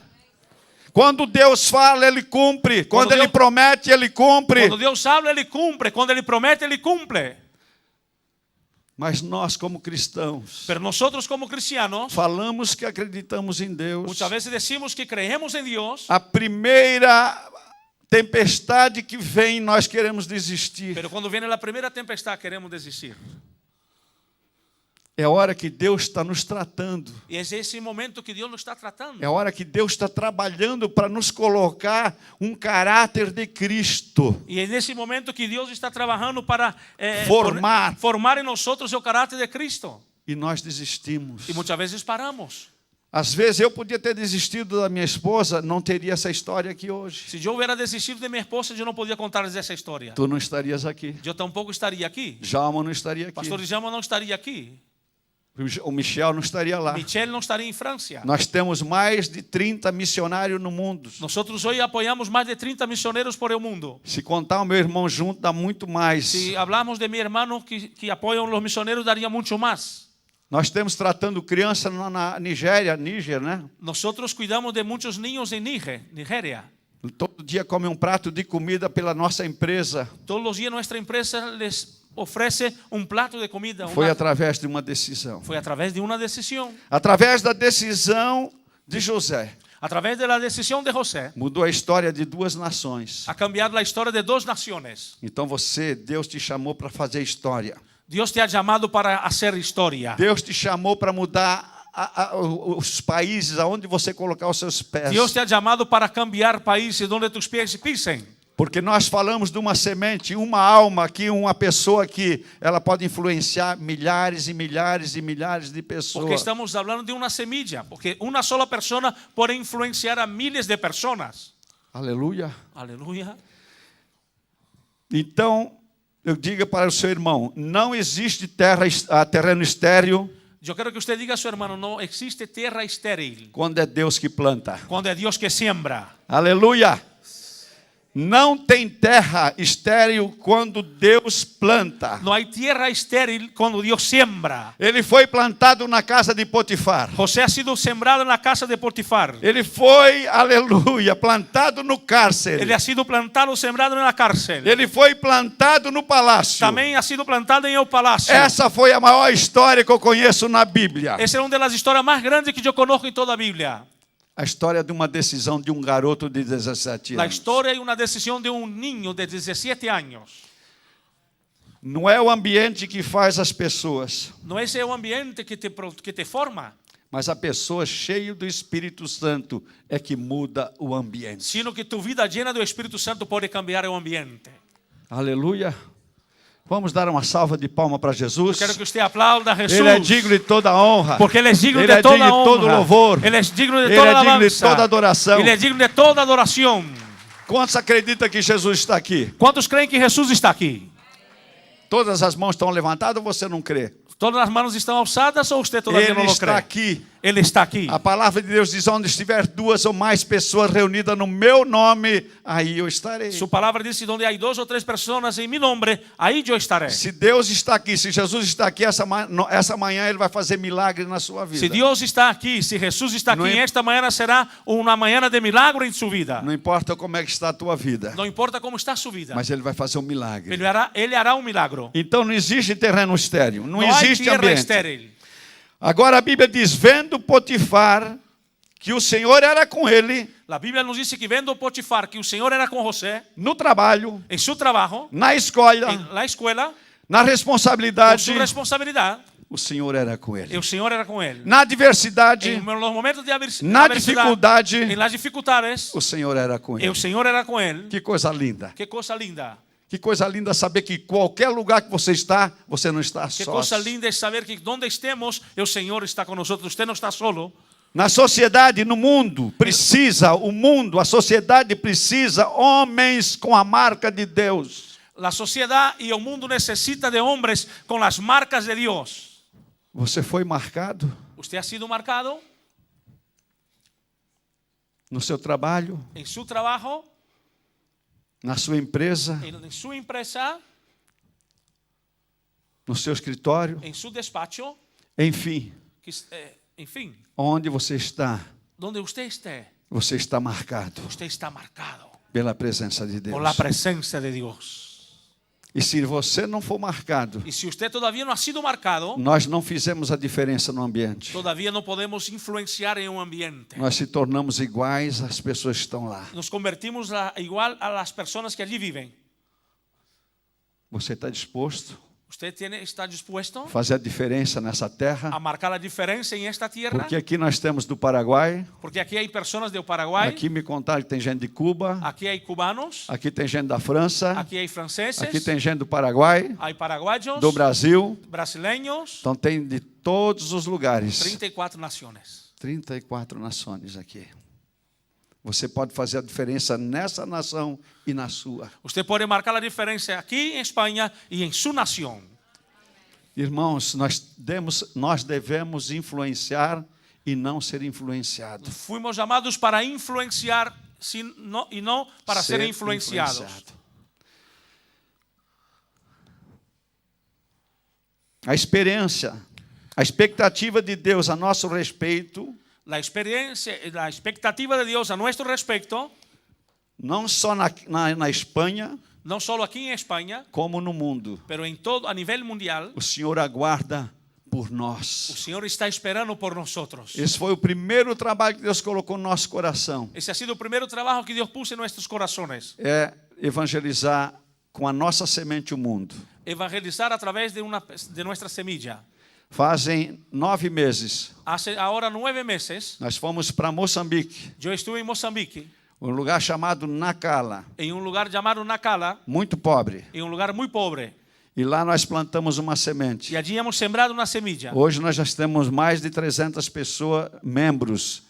Quando Deus fala, Ele cumpre. Quando Ele promete, Ele cumpre. Cuando Dios habla, Él cumple. Cuando Él promete, Él cumple. Mas nós, como cristãos, Pero nosotros como cristianos, falamos que acreditamos em Deus. muchas veces decimos que creemos en Dios, A primeira tempestade que vem, nós queremos desistir. pero cuando viene la primera tempestad queremos desistir. É a hora que Deus está nos tratando. Y es ese momento que Dios nos está tratando. É a hora que Deus está trabalhando para nos colocar um caráter de Cristo. Y en ese momento que Dios está trabajando para Formar. en nosotros el carácter de Cristo. E nós desistimos. Y muchas veces paramos. Às vezes eu podia ter desistido da minha esposa, não teria essa história aqui hoje. Si yo hubiera desistido de mi esposa, yo no podía contarles esa historia. Tu não estarias aqui. Yo tampoco estaría aquí. Djalma não estaria aqui. Pastor Djalma no estaría aquí. O Michel não estaria lá. Michelle no estaría en Francia. Nós temos mais de 30 missionários no mundo. Nosotros hoy apoyamos más de 30 misioneros por el mundo. Se contar o meu irmão junto, dá muito mais. Si hablamos de mi hermano que apoyan los misioneros, daría mucho más. Nós estamos tratando criança na Níger, né? Nosotros cuidamos de muchos niños en Nigeria. Todo dia come um prato de comida pela nossa empresa. Todos los días nuestra empresa les ofrece un plato de comida. Foi através de uma decisão. Fue a través de una decisión. Através da decisão de José, A través de la decisión de José, mudou a história de duas nações. ha cambiado la historia de dos naciones. Então Deus te chamou para fazer história. Dios te ha llamado para hacer historia. Deus te chamou para mudar os países aonde você colocar os seus pés. Dios te ha llamado para cambiar países donde tus pies pisen. Porque nós falamos de uma semente, uma alma aqui, uma pessoa que ela pode influenciar milhares e milhares e milhares de pessoas. Porque estamos hablando de una semilla. Porque una sola persona puede influenciar a miles de personas. Aleluia. Aleluya. Então, eu diga para o seu irmão, não existe terreno estéril Yo quiero que usted diga a su hermano, no existe tierra estéril quando é Deus que planta. cuando es Dios que siembra. Aleluia. Não tem terra estéril quando Deus planta. No hay tierra estéril cuando Dios siembra. Ele foi plantado na casa de Potifar. José ha sido sembrado en la casa de Potifar. Ele foi, aleluia, plantado no Él cárcere. ha sido plantado, sembrado en la cárcel. Ele foi plantado no palácio. También ha sido plantado en el palacio. Essa foi a maior história que eu conheço na Bíblia. Esa es una de las historias más grandes que yo conozco en toda la Biblia. A história de uma decisão de um garoto de 17 La anos. historia y una decisión de un niño de 17 años. Não é o ambiente que faz as pessoas, No es el ambiente que te forma, mas a pessoa cheia do Espírito Santo é que muda o ambiente. sino que tu vida llena del Espíritu Santo puede cambiar el ambiente. Aleluia. Vamos dar uma salva de palma para Jesus. Quiero que usted aplauda a Jesús. Ele é digno de toda honra. Porque Él es digno Ele de é toda digno de todo honra. louvor. Él es digno de Ele toda é digno de alabanza. toda adoração. Él es digno de toda adoración. Quantos acreditam que Jesus está aqui? ¿Cuántos creen que Jesús está aquí? Todas as mãos estão levantadas ou você não crê? ¿Todas las manos están alzadas o usted todavía Ele no lo está cree? aqui. Él está aquí. A palavra de Deus diz: onde estiver duas ou mais pessoas reunidas no meu nome, aí eu estarei. Su palabra dice, donde hay 2 o 3 personas en mi nombre, ahí yo estaré. Se Deus está aqui, se Jesus está aqui, essa manhã Ele vai fazer milagre na sua vida. Si Dios está aquí, si Jesús está No aquí, im- esta mañana será una mañana de milagro en su vida. Não importa como é que está a tua vida, No importa cómo está su vida, mas Ele vai fazer um milagre. Él hará un milagro. Então não existe terreno estéril, não No hay existe tierra ambiente. estéril. Agora a Bíblia diz: vendo Potifar que o Senhor era com ele La Biblia nos dice que vendo Potifar que el Señor era con José no trabalho, en su trabajo, na escola, en la escuela, na con responsabilidade, su responsabilidad, o Senhor era com ele. el Señor era con él. Na adversidade, En los momentos de na adversidad, dificuldade, en las dificultades, o Senhor era com ele. el Señor era con él. Que coisa linda. Qué cosa linda. Que coisa linda saber que qualquer lugar que você está, você não está Qué só. cosa linda es saber que donde estemos, el Señor está con nosotros. Usted no está solo. Na sociedade, no mundo, a sociedade precisa homens com a marca de Deus. La sociedad y el mundo necesita de hombres con las marcas de Dios. Você foi marcado Usted ha sido marcado no seu trabalho, en su trabajo, na sua empresa, en su empresa, no seu escritório, en su despacho, enfim, en fin, onde você está, donde usted esté, você está marcado usted está marcado pela presença de Deus. por la presencia de Dios. E se você não for marcado, Y si usted todavía no ha sido marcado, nós não fizemos a diferença no ambiente. todavía no podemos influenciar en un ambiente. Nós se tornamos iguais às pessoas que estão lá. Nos convertimos igual a las personas que allí viven. Você está disposto ¿Usted está dispuesto a fazer a diferença nessa terra? a marcar la diferencia en esta tierra? Porque aqui nós temos do Paraguai, Porque aquí hay personas del Paraguay, aqui me contaram que tem gente de Cuba, aquí hay cubanos, aqui tem gente da França, aquí hay franceses, aqui tem gente do Paraguai, hay paraguayos, do Brasil. brasileños, Então tem de todos os lugares. 34 naciones. 34 nações aqui. Você pode fazer a diferença nessa nação e na sua. Usted puede marcar la diferencia aquí en España y en su nación. Irmãos, nós devemos influenciar e não ser influenciados. Fuimos llamados para influenciar y no para ser influenciados. A expectativa de Deus a nosso respeito La expectativa de Dios a nuestro respecto não só na Espanha, no solo aquí en España, como no mundo. pero en todo, a nivel mundial, O Senhor aguarda por el nós. Señor está esperando por nosotros. Esse foi o primeiro trabalho que Deus colocou no nosso coração. Ese ha sido el primer trabajo que Dios puso en nuestros corazones. É evangelizar com a nossa semente o mundo. Evangelizar a través de nuestra semilla. Fazem 9 meses. Hace ahora 9 meses, Nós fomos para Moçambique, yo estuve en Mozambique, um lugar chamado Nacala, en un lugar llamado Nacala, muito pobre. en un lugar muy pobre. E lá nós plantamos uma Y semente. allí hemos sembrado una semilla. Hoje nós já temos mais de 300 pessoas, membros.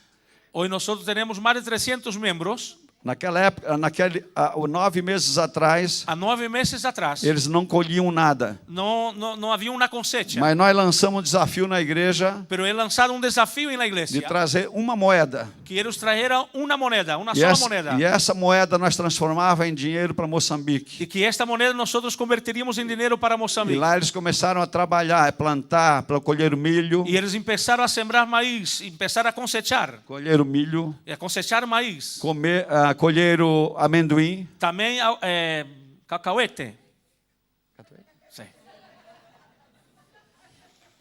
Hoy nosotros tenemos más de 300 miembros. Naquela época, 9 meses atrás, A 9 meses atrás, eles não colhiam nada. no había una cosecha. Mas nós lançamos um desafio na igreja Pero he lanzado un desafío en la de iglesia. trazer uma moeda. Que ellos trajeran una moneda, una E sola essa, moneda. e essa moeda nós transformava em dinheiro para Moçambique. Y que esta moneda nosotros convertiríamos en dinero para E Mozambique. lá eles começaram a trabalhar, a plantar, para colher o milho. Y ellos empezaron a sembrar maíz, empezaron a cosechar Colher o milho, maíz. colher o amendoim. También cacahuete. Sí.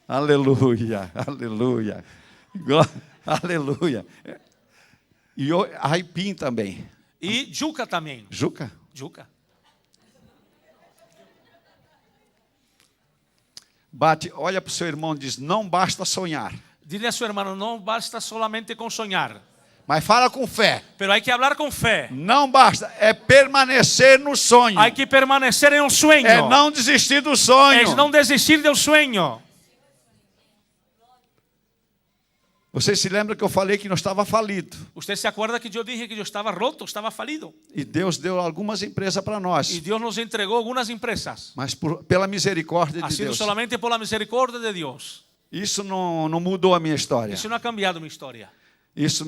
Aleluia, aleluia. Aleluia. E aipim também. Y yuca también. Juca? Yuca. Bate, olha para o seu irmão e diz: não basta sonhar. Dile a su hermano, no basta solamente con soñar, Mas fala com fé. pero hay que hablar con fe. Não basta, é permanecer no sonho. Hay que permanecer en un sueño. É não desistir do sonho. Es no desistir del sueño. Você se lembra que eu falei que não estava falido. Usted se acuerda que yo dije que yo estaba roto, estaba falido. E Deus deu algumas empresas para Y nós. Dios nos entregó algunas empresas. Mas pela misericórdia Ha de sido Deus. solamente por la misericordia de Dios. Isso não mudou a minha história. Eso no ha cambiado mi historia. Isso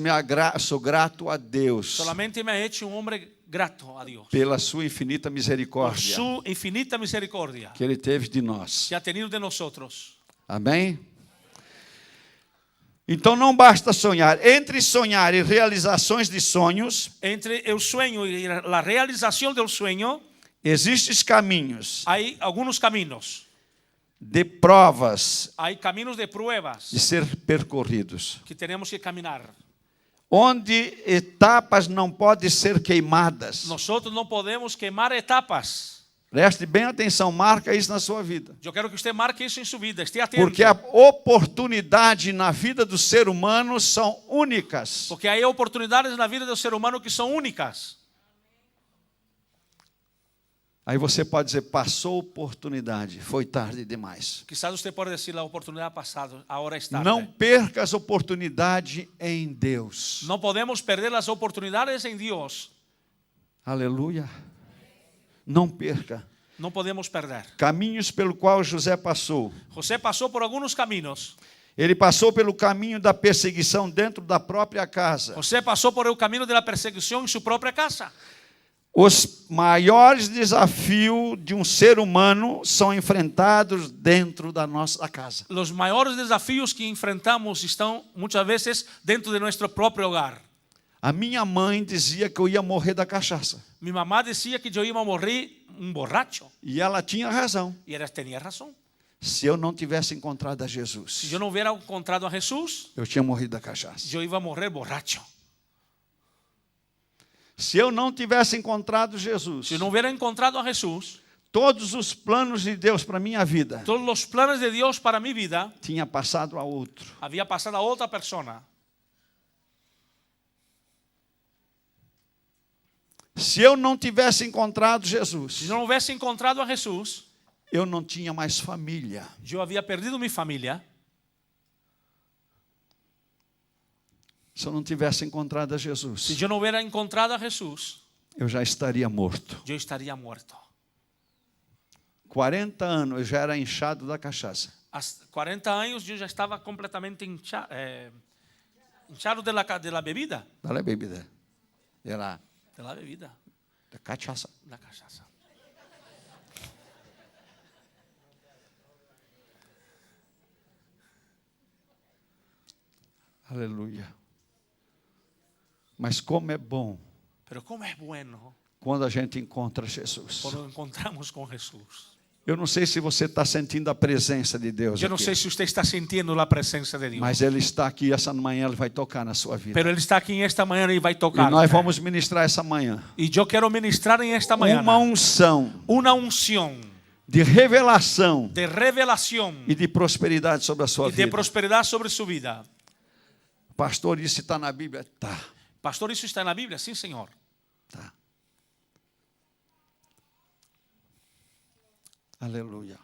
sou grato a Deus Solamente me ha hecho un hombre grato a Dios. pela sua infinita Por misericórdia su infinita misericordia que Ele teve de nós. que ha tenido de nosotros. Amém? Então não basta sonhar. Entre sonhar e realizações de sonhos, Entre el sueño y la realización del sueño existem caminhos hay algunos caminos. de provas Hay caminos de pruebas de ser percorridos, que tenemos que caminar. onde etapas não podem ser queimadas. Nosotros no podemos quemar etapas. Preste bem atenção, marca isso na sua vida. Yo quiero que usted marque eso en su vida. Esté atento. Porque a oportunidade na vida do ser humano são únicas. Porque hay oportunidades na vida do ser humano que são únicas. Aí você pode dizer, passou oportunidade, foi tarde demais. Quizás usted puede decir la oportunidad pasada, ahora es tarde. Não perca as oportunidades em Deus. No podemos perder las oportunidades en Dios. Aleluia. Não perca. No podemos perder. Caminhos pelo qual José passou. José pasó por algunos caminos. Ele passou pelo caminho da perseguição dentro da própria casa. José pasó por el camino de la persecución en su propia casa. Os maiores desafios de um ser humano são enfrentados dentro da nossa casa. Los mayores desafíos que enfrentamos están muchas veces dentro de nuestro propio hogar. A minha mãe dizia que eu ia morrer da cachaça. Mi mamá decía que yo iba a morir un borracho. E ela tinha razão. Y ella tenía razón. Se eu não tivesse encontrado a Si Jesus, yo no hubiera encontrado a Jesús, eu tinha morrido da cachaça. yo iba a morir borracho. Se eu não tivesse encontrado Jesus, Si no hubiera encontrado a Jesús, todos os planos de Deus para minha vida todos los planes de Dios para mi vida tinha passado a outro. había pasado a otra persona. Se eu não tivesse encontrado Jesus, Si yo no hubiese encontrado a Jesús, eu não tinha mais família. yo había perdido mi familia. Se eu não tivesse encontrado a Jesus, Si yo no hubiera encontrado a Jesús, eu já estaria morto. yo estaría muerto. 40 anos eu já era inchado da cachaça. Hasta 40 años yo ya estaba completamente hinchado de la bebida. Dá-lhe bebida. Era De la bebida, da cachaça. la cachaza. Aleluia. Mas como é bom Pero cómo es bueno quando a gente encontra Jesus. cuando nos encontramos con Jesús. Eu não sei se você está sentindo a presença de Deus Yo no aqui, sé si usted está sintiendo la presencia de Dios, mas Ele está aqui essa manhã, Ele vai tocar na sua vida. pero Él está aquí en esta mañana y va a E tocar. nós vamos ministrar essa manhã Y yo quiero ministrar en esta mañana uma unção una unción de revelação de revelación e de prosperidade sobre a sua y de vida. prosperidad sobre su vida. Pastor, isso está na Bíblia? Tá, Pastor, ¿eso está en la Biblia? Sí, Señor. tá. Aleluia.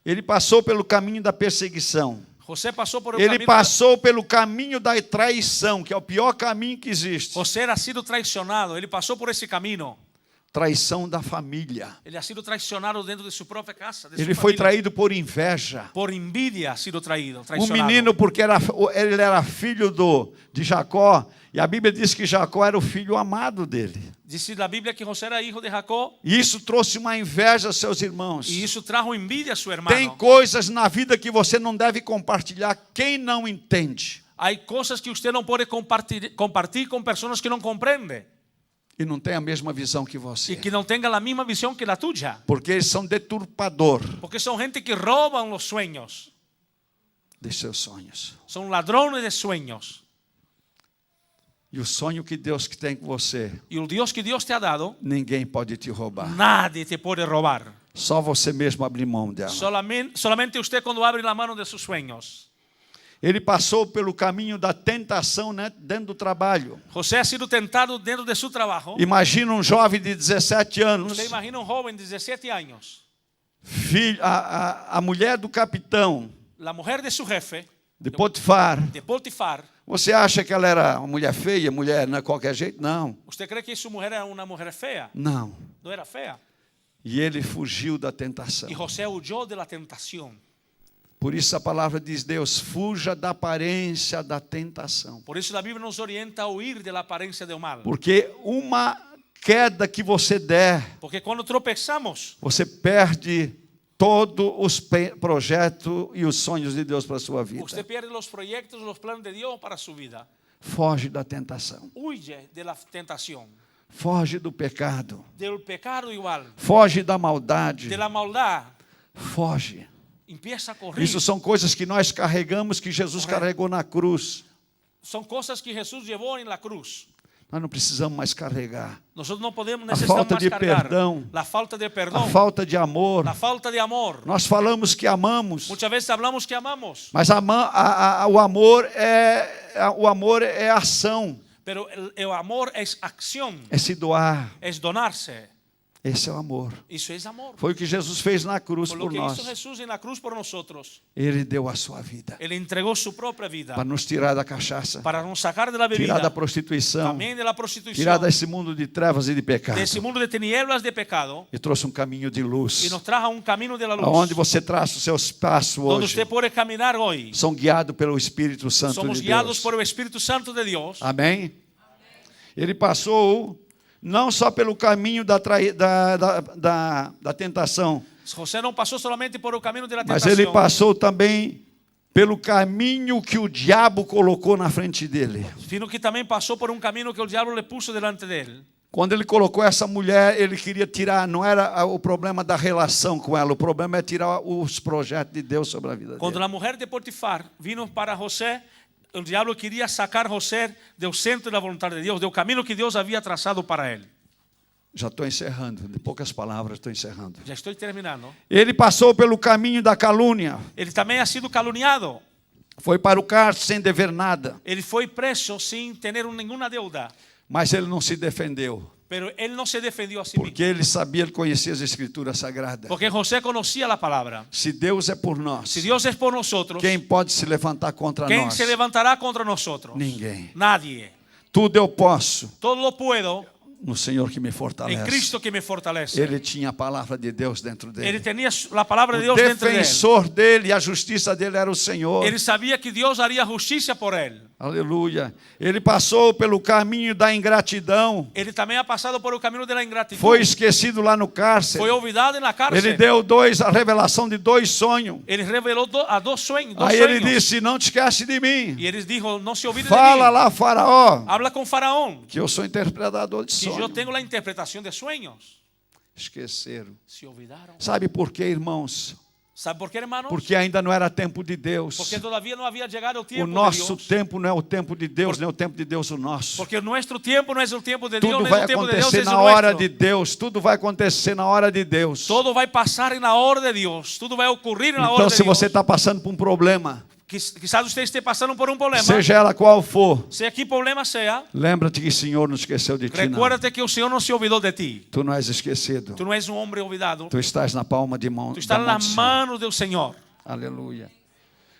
Ele passou pelo caminho da perseguição. José pasó por el Ele camino. passou pelo caminho da traição, que é o pior caminho que existe. José ha sido traicionado. Él pasó por ese camino. Traição da família. Él ha sido traicionado dentro de su propia casa. De Ele su foi familia. traído por inveja. Por envidia ha sido traído, Um traicionado. menino, porque ele era filho de Jacó, e a Bíblia diz que Jacó era o filho amado dele. Dice la Biblia que José era hijo de Jacob E isso trouxe uma inveja aos seus irmãos. y eso trajo envidia a su hermano. Tem coisas na vida que você não deve compartilhar, quem não entende. Hay cosas que usted no puede compartir con personas que no comprende E não tem a mesma visão que y você. que no tengan la misma visión que la tuya. Porque eles são deturpador Porque son gente que roban los sueños. de seus sonhos. Son ladrones de sueños. E o sonho que Deus tem com você, Y el Dios que Dios te ha dado, ninguém pode te roubar. nadie te puede robar. Só você mesmo abrir mão dela. Solamente usted cuando abre la mano de sus sueños. Ele passou pelo caminho da tentação, né, dentro do trabalho. José ha sido tentado dentro de su trabajo. Imagina um jovem de 17 anos, Usted imagina un joven de 17 años. a mulher do capitão, La mujer de su jefe, de Potifar. de Potifar. Você acha que ela era uma mulher feia, mulher não é qualquer jeito? Não, ¿Usted cree que su mujer era una mujer fea? não. No era fea. E ele fugiu da tentação. Y José huyó de la tentación. Por isso a palavra diz, Deus, fuja da aparência da tentação. Por eso la Biblia nos orienta a huir de la apariencia del mal. Porque uma queda que você der, Porque cuando tropezamos, você perde todos os projetos e os sonhos de Deus para a sua vida. usted pierde los proyectos, los planes de Dios para su vida. Foge da tentação. Huye de la tentación, Foge do pecado. del pecado igual, Foge da maldade. de la maldad. Foge. Empieza a correr. Isso são coisas que nós carregamos, que Jesus carregou na cruz. Son cosas que Jesús llevó en la cruz. Nós não precisamos mais carregar. Nosotros no podemos A necesitar falta más de cargar. perdão. La falta de A perdón, falta de amor. la falta de amor. Nós falamos que amamos, Muchas veces hablamos que amamos, mas o amor é ação, pero el amor es acción, é se doar. es donarse. Esse é o amor. Eso es amor. Foi o que Jesus fez na cruz Por lo por que nós. hizo Jesús en la cruz por nosotros. Ele deu a sua vida Él entregó su propia vida para nos tirar da cachaça, para nos sacar de la tirar da bebida, prostituição, también de la prostitución, tirar desse mundo de trevas e de pecado. de ese mundo de tinieblas de pecado, E trouxe um caminho de luz, y nos trajo a un camino de la luz, onde você traça o seu espaço donde hoje. usted puede caminar hoy. São guiados pelo Espírito Santo Somos de guiados Deus. por el Espíritu Santo de Dios. Amém? Ele passou não só pelo caminho da tentação, José no pasó solamente por el camino de la mas ele tentación, passou também pelo caminho que o diabo colocou na frente dele. sino que también pasó por un camino que el diablo le puso delante de él. Quando ele colocou essa mulher, ele queria tirar, não era o problema da relação com ela, o problema é tirar os projetos de Deus sobre a vida Cuando dele. la mujer de Potifar vino para José, el diablo quería sacar a José del centro de la voluntad de Dios, del camino que Dios había trazado para él. Já estou encerrando, de poucas palavras estou encerrando. Ya estoy terminando. Ele passou pelo caminho da calúnia, Él también ha sido calumniado. foi para o cárcere sem dever nada, Él fue preso sin tener ninguna deuda, mas ele não se defendeu, pero él no se defendió a sí porque mismo. ele sabia, ele conhecia as Escrituras Sagradas. Porque José conocía la palabra. Se Deus é por nós, Si Dios es por nosotros, quem pode se levantar contra ¿quién nós? se levantará contra nosotros? Ninguém. Nadie. Tudo eu posso Todo lo puedo no Senhor que me en fortalece. Cristo que me fortalece. Ele tinha a palavra de Deus dentro dele. Él tenía la palabra de O Dios dentro de él. defensor dele, a justiça dele era o Senhor. Él sabía que Dios haría justicia por él. Aleluia. Ele passou pelo caminho da ingratidão. Ele também ha passado por o caminho da ingratidão. Foi esquecido lá no cárcere. Foi olvidado na cárcel. Ele deu a revelação de 2 sonhos. Ele revelou a dos sueños. Aí ele disse, não te esquece de mim. E ele dijo, não se olvide Fala de mim. lá, Faraó, Habla com Faraó. que eu sou interpretador de Que eu sonhos. tenho a interpretação de sueños. Esqueceram. Se olvidaram. Sabe por quê, irmãos? ¿Sabe por qué, hermanos? Porque ainda não era tempo de Deus. Porque todavía no había llegado el tiempo O nosso de Dios. tempo não é o tempo de Deus, nem o tempo de Deus o nosso. Porque nuestro tiempo no es el tiempo de Dios, Tudo no es vai el tiempo de Dios, acontecer es el na hora nuestro. de Deus. Tudo vai acontecer na hora de Deus. Todo vai passar na hora de Deus. Tudo vai ocorrer na hora Então, de se Deus. você está passando por um problema, Quizás usted esté passando por um problema. seja ela qual for, Sea que problema sea, lembra-te que o Senhor não esqueceu de ti. Não. recuérdate que o Senhor não se olvidou de ti. Tu não és esquecido. Tu não és um homem olvidado. Tu estás na palma de mão. Tu estás da mão nas do Senhor. manos do Senhor. Aleluia.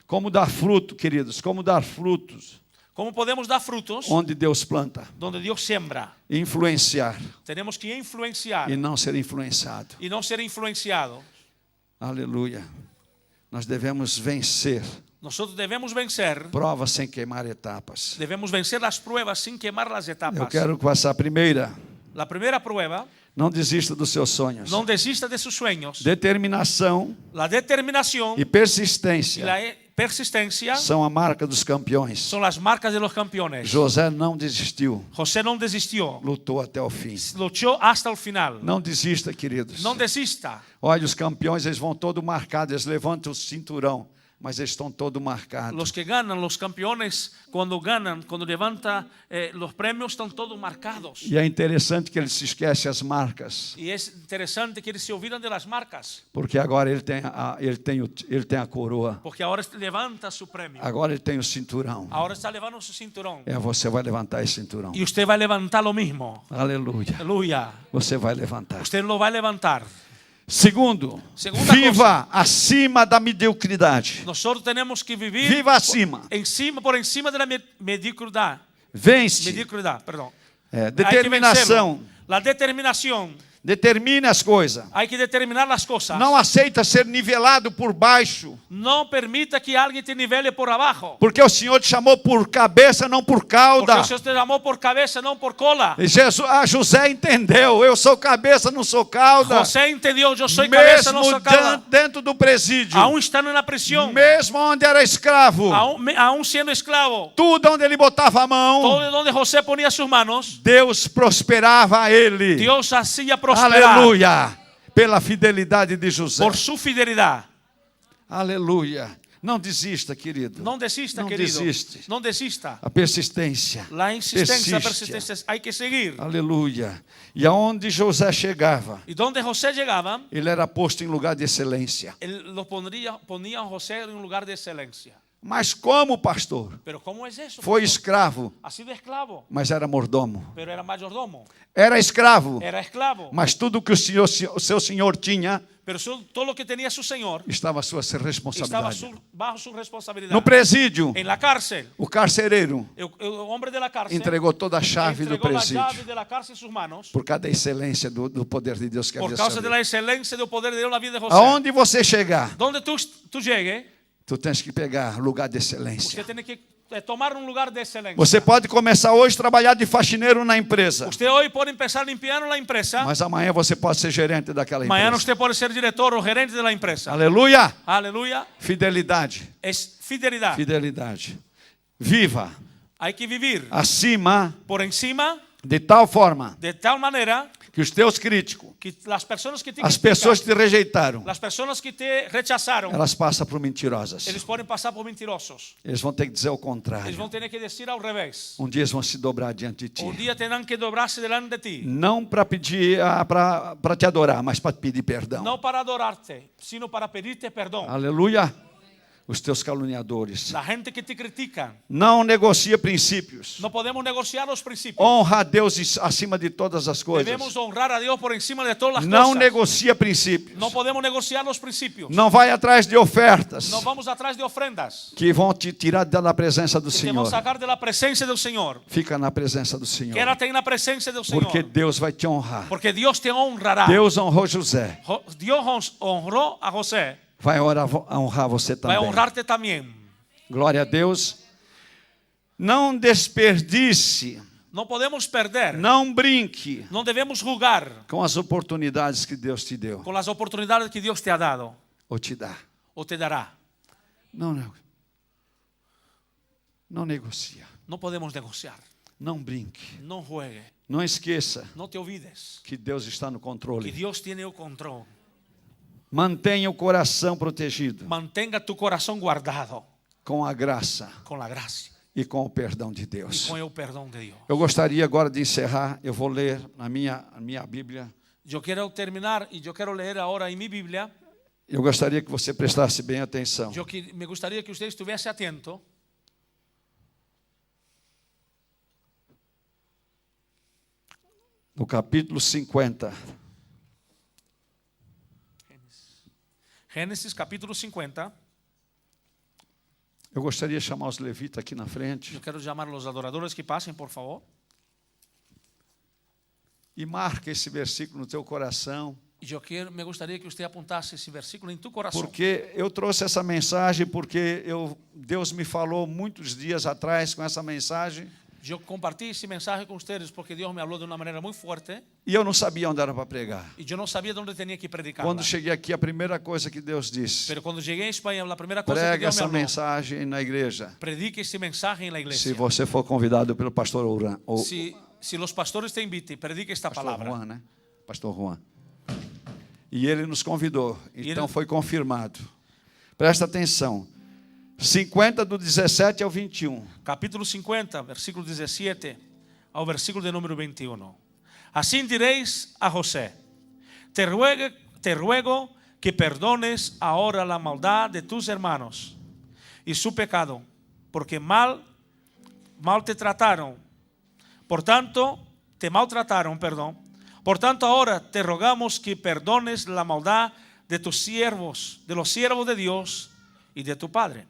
Como dar fruto, queridos? Como dar frutos? Como podemos dar frutos Onde Deus planta. donde Deus sembra? Influenciar Temos que influenciar e não ser influenciado. e não ser influenciado. Aleluia. Nós devemos vencer Nós devemos vencer. provas sem queimar etapas. Devemos vencer as pruebas sem queimar as etapas. Eu quero passar a primeira. A primeira prueba, Não desista dos seus sonhos. não desista de seus sonhos. Determinação A determinação e e persistência a persistência são a marca dos campeões. são as marcas de los campeones. José não desistiu, José não desistiu. lutou até o fim. Luchou hasta o final. Não desista, queridos. Não desista. Olha, os campeões, eles vão todos marcados, eles levantam o cinturão, mas eles estão todos marcados. Los que ganan, los campeones, cuando ganan, cuando levanta los premios, están todos marcados. E é interessante que ele se esquece as marcas, Y es interesante que eles se olvidan de las marcas, porque agora ele tem a coroa, porque ahora levanta su premio. agora ele tem o cinturão. Ahora está levando su cinturón. Você vai levantar esse cinturão. Y usted va a levantar lo mismo. Aleluia. Aleluya. Você vai levantar. Usted lo va a levantar. Segundo, Segunda viva acima da mediocridade. Nosotros tenemos que vivir Viva acima. por encima de la mediocridad. Vence. Mediocridad, perdón. É, Hay que determinação. vencerlo. La determinación. Determine as coisas. Hay que determinar las cosas. Não aceita ser nivelado por baixo. No permita que alguien te nivele por abajo. Porque o Senhor te chamou por cabeça, não por Porque cauda. o Senhor te llamó por cabeza, no por cola. E José entendeu. Eu sou cabeça, não sou cauda. José entendió, yo soy cabeza, no Mesmo soy cauda. dentro do presídio. Aún estando na prisión, Mesmo onde era escravo. aún siendo esclavo, Tudo onde ele botava a mão. todo donde José ponía sus manos, Deus prosperava a ele. Dios hacía prosperar. Aleluia. Pela fidelidade de José. Por su fidelidad. Aleluia. Não desista, querido. No desista, Não querido. desiste. No desista. A persistência. La insistencia, la Persiste. persistencia, hay que seguir. Aleluia. E aonde José chegava, Y donde José llegaba, ele era posto em lugar de excelência. él lo ponía a José en un lugar de excelencia. Mas como, pastor? Pero ¿cómo es eso? Foi pastor? escravo, Ha sido esclavo, mas era mordomo. pero era mayordomo. Era escravo, Era esclavo, mas tudo que o seu senhor tinha pero todo lo que tenía su señor estava à sua estaba responsabilidade. bajo su responsabilidad. No presídio, En la cárcel, o carcereiro el hombre de la cárcel entregou toda a chave do entregó la presídio llave de la cárcel en sus manos por causa da excelência do poder de Deus que por havia causa sobre de ele. la excelencia del poder de Dios en la vida de José. Aonde você chegar, Donde tú llegues, tu tens que pegar lugar de usted excelência. tiene que tomar un lugar de excelencia. Você pode começar hoje a trabalhar de faxineiro na empresa, Usted hoy puede empezar limpiando la empresa, mas amanhã você pode ser gerente daquela mañana empresa. usted puede ser director o gerente de la empresa. Aleluia! Aleluya. Fidelidade. Es fidelidad. Fidelidade. Viva Hay que vivir acima por encima de tal forma de tal manera que os teus críticos, que las personas que te as critican, pessoas que te rejeitaram, las personas que te rechazaron, elas passam por mentirosas. eles podem passar por mentirosos. Eles vão ter que dizer o Eles contrário. vão ter que dizer ao revés. Um dia eles vão se dobrar diante de ti. Um dia terão que dobrar-se delante de ti. Não para pedir, para te adorar, mas para pedir perdão. Não para adorarte, sino para pedirte perdão. Aleluia! Os teus caluniadores. La gente que te critica, Não negocia princípios. não podemos negociar os princípios. Honra a Deus acima de todas as coisas. Devemos honrar a Deus por encima de todas as Não coisas. negocia princípios. Não podemos negociar os princípios. Não vai atrás de ofertas Não vamos atrás de ofrendas que vão te tirar da presença do que te vão Senhor. sacar da presença do Senhor. Fica na presença do Senhor. Quédate na presença do Senhor. Porque Deus vai te honrar. Porque Deus te honrará. Deus honrou José. Deus honrou a José. Vai honrar você também. Vai honrar-te também. Glória a Deus. Não desperdice, No podemos perder. não brinque No debemos jugar com as oportunidades que Deus te deu con las oportunidades que Dios te ha dado ou te dá. o te dará. Não negocia, No podemos negociar. não brinque. No juegue. Não esqueça No te olvides que Deus está no que controle. Dios tiene el control. Mantenha o coração protegido Mantenga tu corazón guardado com a graça con la gracia e com o perdão de y Deus. con el perdón de Dios. Eu gostaria agora de encerrar. Eu vou ler na minha Bíblia. Yo quiero terminar y yo quiero leer ahora en mi Biblia. Eu gostaria que você prestasse bem atenção. Me gustaría que usted estuviese atento. No capítulo 50, Génesis capítulo 50. eu gostaria de chamar os levitas aqui na frente. Yo quiero llamar a los adoradores que pasen, por favor. E marca esse versículo no teu coração. Me gustaría que usted apuntase ese versículo en tu corazón. Porque eu trouxe essa mensagem, porque Deus me falou muitos dias atrás com essa mensagem. Yo compartí ese mensaje con ustedes porque Dios me habló de una manera muy fuerte E eu não sabia onde era para pregar. y yo no sabía dónde tenía que predicar. Quando cheguei aqui, a primeira coisa que Deus disse: Pero cuando llegué a España, la primera cosa que prega Dios me essa habló, mensagem na igreja. predique ese mensaje en la Se iglesia. você for convidado pelo pastor Ouran, ou Si los pastores te inviten, predique esta pastor palabra. Juan, né? Pastor Juan. E ele nos convidou, então foi confirmado. Presta atenção. 50 do 17 ao 21. Capítulo 50, versículo 17 ao versículo de número 21. Así diréis a José: te ruego que perdones ahora la maldad de tus hermanos y su pecado, porque mal te trataron. Por tanto, te maltrataron, perdón. Por tanto, ahora te rogamos que perdones la maldad de tus siervos, de los siervos de Dios y de tu padre.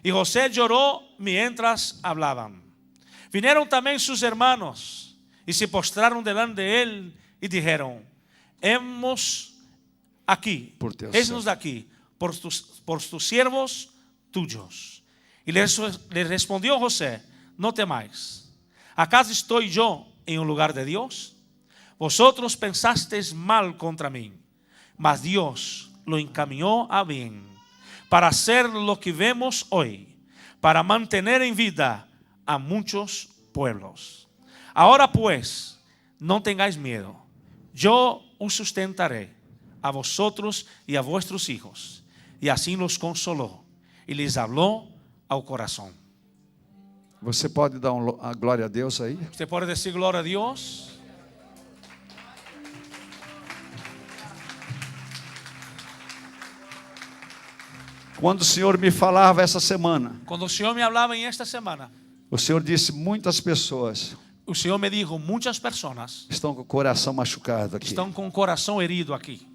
Y José lloró mientras hablaban. Vinieron también sus hermanos y se postraron delante de él y dijeron: Hemos aquí, haznos de aquí, por tus siervos tuyos. Y le respondió José: no temáis. ¿Acaso estoy yo en un lugar de Dios? Vosotros pensasteis mal contra mí, mas Dios lo encaminó a bien, para hacer lo que vemos hoy, para mantener en vida a muchos pueblos. Ahora pues, no tengáis miedo, yo os sustentaré a vosotros y a vuestros hijos. Y así los consoló y les habló al corazón. Você pode dar a glória a Deus aí? ¿Usted puede decir gloria a Dios? Quando o Senhor me falava essa semana, Cuando el Señor me hablaba en esta semana, o Senhor disse: muitas pessoas el Señor me dijo: muchas personas estão com o coração machucado aqui. están con corazón herido aquí.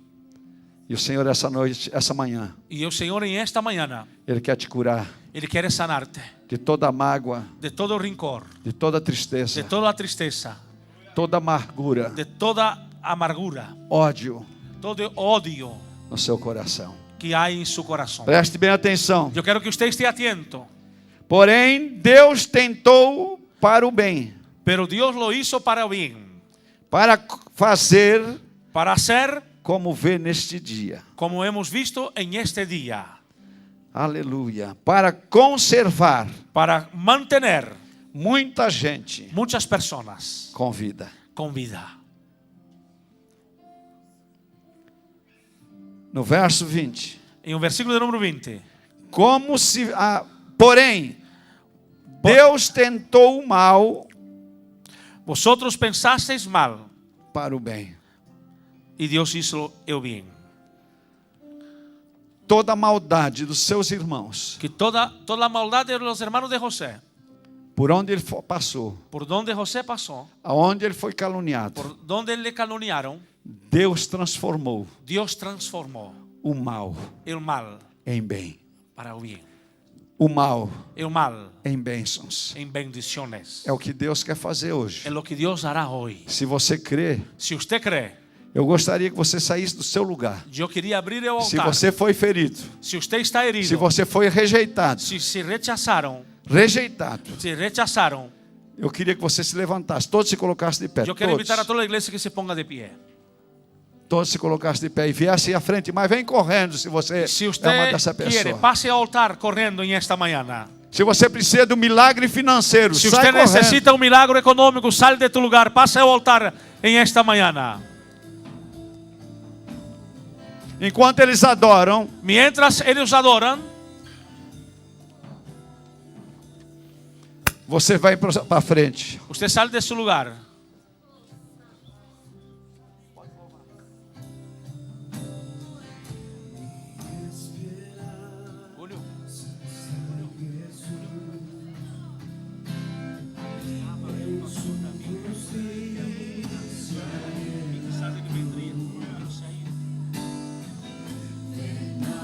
E o Senhor essa manhã, Y el Señor en esta mañana, Ele quer te curar Él quiere sanarte de toda mágoa, de todo rincón, de toda de tristeza, toda tristeza, toda amargura, de toda amargura, ódio todo odio no seu coração. que hay en su corazón. Preste bem atenção. Yo quiero que usted esté atento. Porém, Deus tentou para o bem, Pero Dios lo hizo para bien, para fazer para hacer como vê neste dia. como hemos visto en este día, Aleluia. Para conservar para mantener muita gente muchas personas com vida. con vida. No verso 20. En el versículo de número 20. Como se, porém, Deus tentou o mal Vosotros pensasteis mal para o bem. y Dios hizo el bien. Toda a maldade dos seus irmãos, Que toda la maldad de los hermanos de José, por onde ele passou, por donde José pasó, aonde ele foi caluniado, por donde le calumniaron, Deus transformou Dios transformó o mal el mal em bem. para el bien, O mal el mal em bênçãos. en bendiciones. É o que Deus quer fazer hoje. Es lo que Dios hará hoy. Se você crê, Si usted cree, eu gostaria que você saísse do seu lugar. yo quería abrir el Se altar. você foi ferido, Si usted está herido, se você foi rejeitado, si se rechazaron, rejeitado. te rechazaron, Eu queria que você se levantasse, todos se colocassem de pé. yo quiero invitar a Todos, toda la iglesia que se ponga de pie. todos se colocassem de pé e viessem à frente, mas vem correndo se você Si é uma usted dessa quiere, pessoa. pase al altar corriendo en esta mañana. Se você precisa de um milagre financeiro, Si sai usted correndo. necesita un milagro económico, sal de tu lugar, pase al altar en esta mañana. Enquanto eles adoram, Mientras ellos adoran, você vai para frente. usted sale de su lugar. Julio.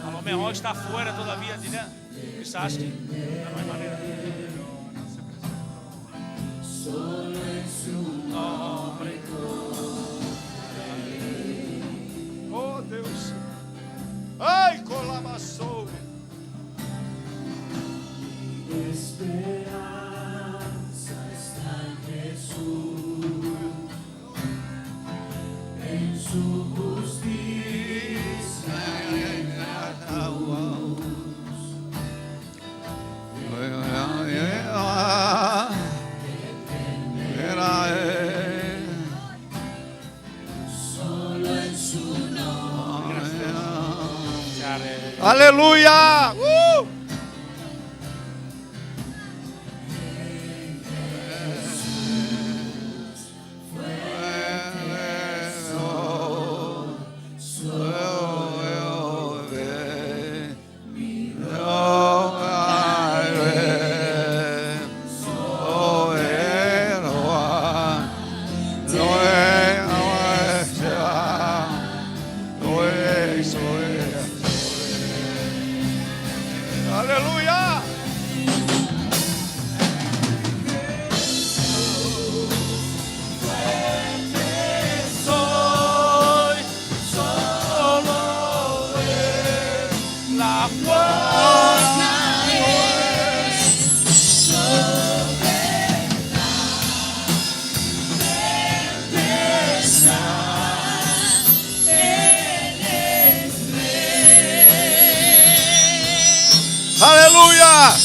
A lo mejor está afuera todavía, dirá. Quizás que no hay manera. Hombre. Oh Deus. Ai, colabaçou. Aleluia! Aleluia! Soy solo Él, la fuerza Aleluia!